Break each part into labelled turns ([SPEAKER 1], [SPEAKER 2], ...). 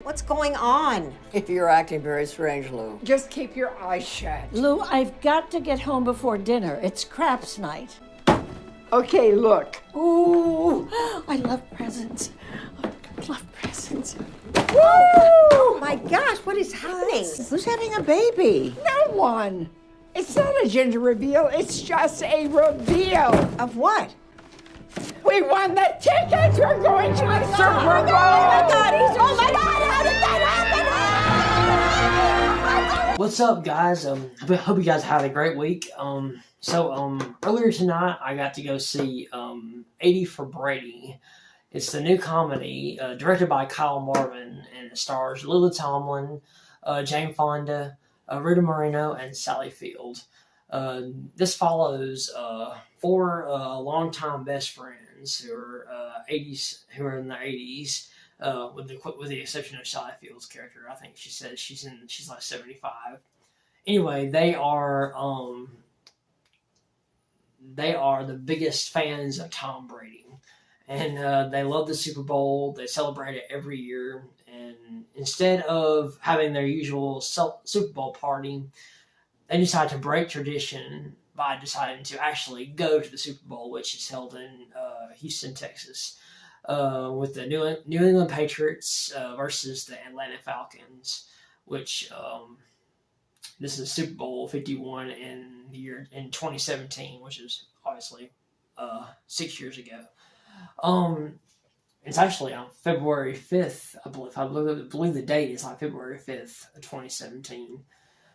[SPEAKER 1] What's going on?
[SPEAKER 2] You're acting very strange, Lou.
[SPEAKER 3] Just keep your eyes shut.
[SPEAKER 4] Lou, I've got to get home before dinner. It's craps night.
[SPEAKER 3] Okay, look.
[SPEAKER 4] Ooh, I love presents. I love presents.
[SPEAKER 3] Woo!
[SPEAKER 1] Oh my gosh, what is happening?
[SPEAKER 4] Who's having a baby?
[SPEAKER 3] No one. It's not a gender reveal. It's just a reveal.
[SPEAKER 1] Of what?
[SPEAKER 3] We won the tickets. We're going to the Super Bowl.
[SPEAKER 1] Oh my God, how did that happen?
[SPEAKER 5] What's up, guys? I hope you guys had a great week. Earlier tonight, I got to go see 80 for Brady. It's the new comedy directed by Kyle Marvin, and it stars Lily Tomlin, Fonda, Rita Moreno, and Sally Field. This follows four longtime best friends who are who are in their 80s, with the exception of Sally Field's character. I think she says she's like 75. Anyway, they are the biggest fans of Tom Brady, and they love the Super Bowl. They celebrate it every year, and instead of having their usual Super Bowl party, they decided to break tradition by deciding to actually go to the Super Bowl, which is held in Houston, Texas, with the New England Patriots versus the Atlanta Falcons, which this is Super Bowl 51 in 2017, which is obviously 6 years ago. It's actually on February 5th, I believe the date is like February 5th of 2017.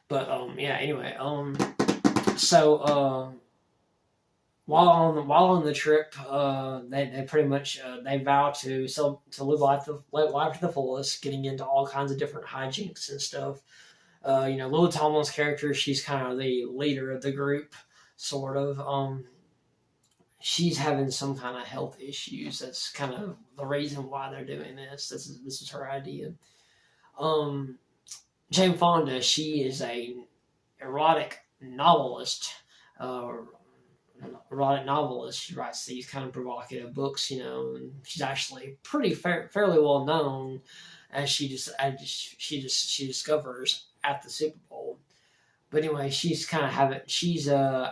[SPEAKER 5] But anyway, while on the trip, they pretty much they vow to live life to the fullest, getting into all kinds of different hijinks and stuff. Lily Tomlin's character, she's kind of the leader of the group, sort of. She's having some kind of health issues. That's kind of the reason why they're doing this. This is her idea. Fonda, she is a erotic novelist. She writes these kind of provocative books, and she's actually fairly well known, as she discovers at the Super Bowl. But anyway,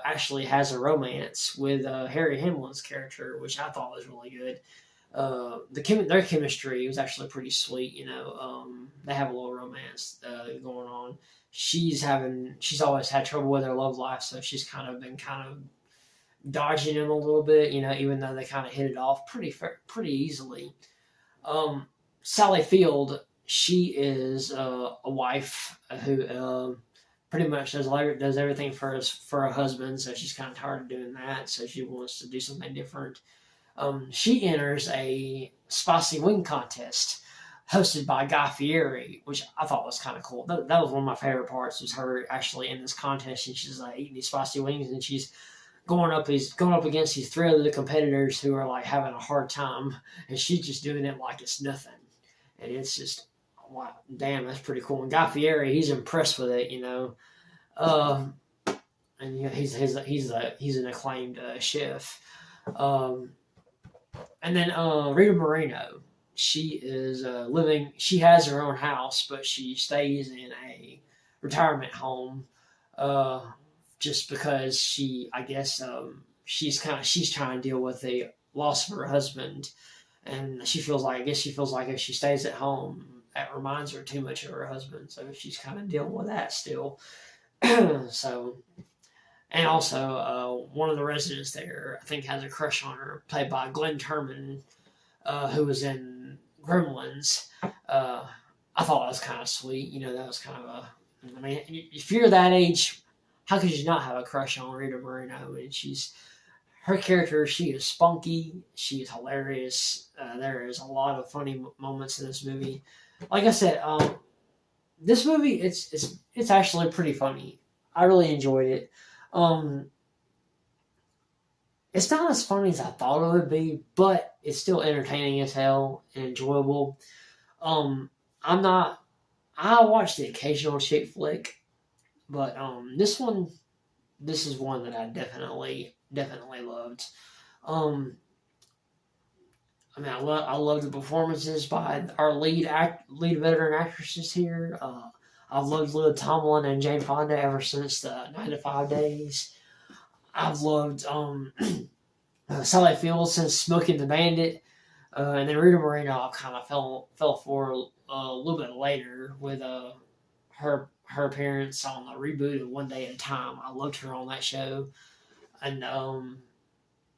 [SPEAKER 5] actually has a romance with Harry Hamlin's character, which I thought was really good. Their chemistry was actually pretty sweet. They have a little romance going on. She's always had trouble with her love life, so she's been dodging him a little bit, even though they kind of hit it off pretty easily. Sally Field, she is a wife who pretty much does everything for her husband, so she's kind of tired of doing that, so she wants to do something different. She enters a spicy wing contest hosted by Guy Fieri, which I thought was kind of cool. That was one of my favorite parts, was her actually in this contest, and she's like eating these spicy wings, and she's going up against these three other competitors who are like having a hard time, and she's just doing it like it's nothing, and it's just, wow, damn, that's pretty cool. And Guy Fieri, he's impressed with it, and he's an acclaimed chef. And then Rita Moreno, she is she has her own house, but she stays in a retirement home just because she's trying to deal with the loss of her husband, and she feels like if she stays at home, that reminds her too much of her husband, so she's kind of dealing with that still. And also, one of the residents there, I think, has a crush on her, played by Glenn Turman, who was in Gremlins. I thought that was kind of sweet. That was kind of if you're that age, how could you not have a crush on Rita Moreno? And her character, she is spunky, she is hilarious. There is a lot of funny moments in this movie. Like I said, this movie, it's actually pretty funny. I really enjoyed it. It's not as funny as I thought it would be, but it's still entertaining as hell and enjoyable. I watch the occasional chick flick, but this is one that I definitely loved. I mean, I love the performances by our lead veteran actresses here. I've loved Lily Tomlin and Jane Fonda ever since the 9 to 5 days. I've loved Sally Field since Smoking the Bandit, and then Rita Moreno I kind of fell for a little bit later with her appearance on the reboot of One Day at a Time. I loved her on that show, and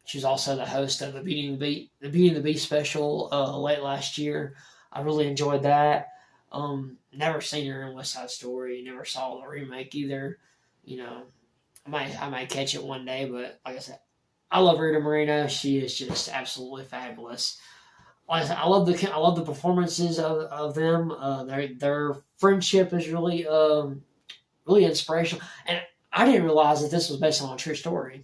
[SPEAKER 5] she was also the host of the Beauty and the Beast special late last year. I really enjoyed that. Never seen her in West Side Story. Never saw the remake either. You know, I might catch it one day, but like I said, I love Rita Moreno. She is just absolutely fabulous. Like I said, I love the performances of them. Their friendship is really really inspirational, and I didn't realize that this was based on a true story.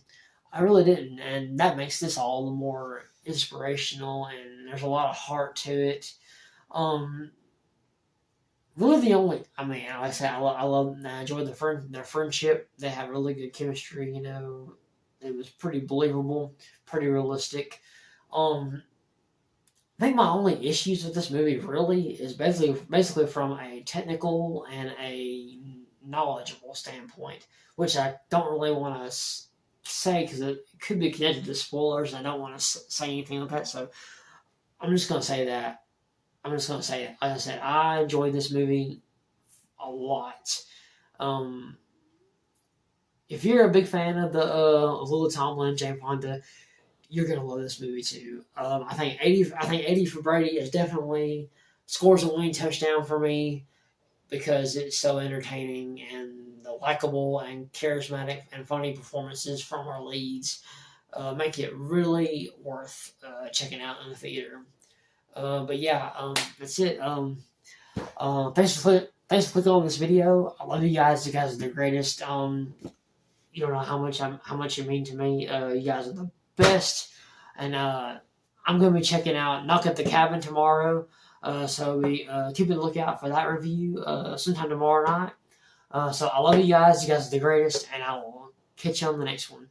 [SPEAKER 5] I really didn't, and that makes this all the more inspirational. And there's a lot of heart to it. Um, Really, the only I mean, like I said, I enjoy their friendship. They have really good chemistry. You know, it was pretty believable, pretty realistic. Um, I think my only issues with this movie really is basically from a technical and a knowledgeable standpoint, which I don't really want to say because it could be connected to spoilers. I don't want to say anything like that, so I'm just gonna say that. I'm just gonna say it. Like I said, I enjoyed this movie a lot. Um, if you're a big fan of the of Lily Tomlin, Jane Fonda, you're gonna love this movie too. I think 80 for Brady is definitely scores a winning touchdown for me because it's so entertaining and the likable and charismatic and funny performances from our leads make it really worth checking out in the theater. But yeah, that's it. Thanks for clicking on this video. I love you guys. You guys are the greatest. You don't know how much you mean to me. You guys are the best, and I'm gonna be checking out Knock at the Cabin tomorrow. So we keep a lookout for that review sometime tomorrow night. So I love you guys. You guys are the greatest, and I will catch you on the next one.